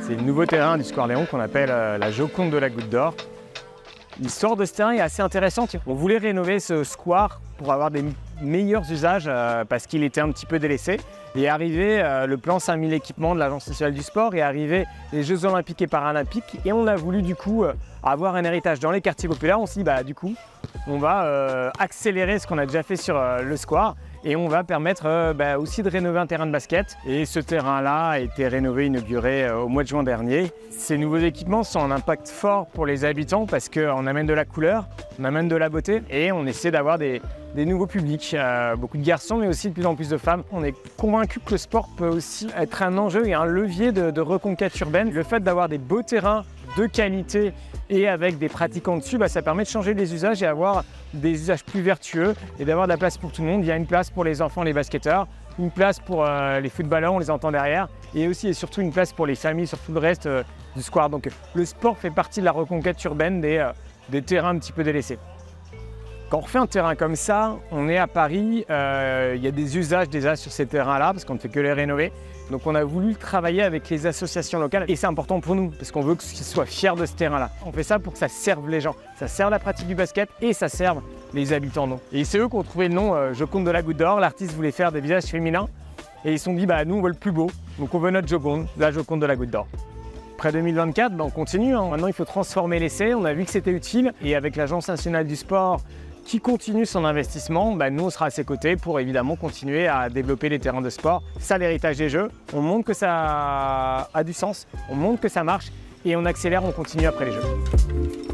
C'est le nouveau terrain du Square Léon qu'on appelle la Joconde de la Goutte d'Or. L'histoire de ce terrain est assez intéressante. On voulait rénover ce square pour avoir des meilleurs usages parce qu'il était un petit peu délaissé. Et arrivé le plan 5000 équipements de l'Agence nationale du sport, et arrivé les Jeux olympiques et paralympiques. Et on a voulu du coup avoir un héritage dans les quartiers populaires. On s'est dit du coup on va accélérer ce qu'on a déjà fait sur le square. Et on va permettre aussi de rénover un terrain de basket. Et ce terrain-là a été rénové, inauguré au mois de juin dernier. Ces nouveaux équipements sont un impact fort pour les habitants parce qu'on amène de la couleur, on amène de la beauté et on essaie d'avoir des nouveaux publics. Beaucoup de garçons mais aussi de plus en plus de femmes. On est convaincu que le sport peut aussi être un enjeu et un levier de reconquête urbaine. Le fait d'avoir des beaux terrains de qualité et avec des pratiquants dessus, ça permet de changer les usages et avoir des usages plus vertueux et d'avoir de la place pour tout le monde. Il y a une place pour les enfants, les basketteurs, une place pour les footballeurs, on les entend derrière, et aussi et surtout une place pour les familles sur tout le reste du square. Donc le sport fait partie de la reconquête urbaine des terrains un petit peu délaissés. Quand on refait un terrain comme ça, on est à Paris, il y a des usages déjà sur ces terrains-là parce qu'on ne fait que les rénover. Donc on a voulu travailler avec les associations locales et c'est important pour nous parce qu'on veut qu'ils soient fiers de ce terrain-là. On fait ça pour que ça serve les gens, ça serve la pratique du basket et ça serve les habitants. Et c'est eux qui ont trouvé le nom Joconde de la Goutte d'Or. L'artiste voulait faire des visages féminins et ils se sont dit nous on veut le plus beau, donc on veut notre Joconde, la Joconde de la Goutte d'Or. Après 2024, on continue. Maintenant il faut transformer l'essai, on a vu que c'était utile et avec l'Agence nationale du sport qui continue son investissement, nous on sera à ses côtés pour évidemment continuer à développer les terrains de sport. C'est ça l'héritage des Jeux, on montre que ça a du sens, on montre que ça marche et on accélère, on continue après les Jeux.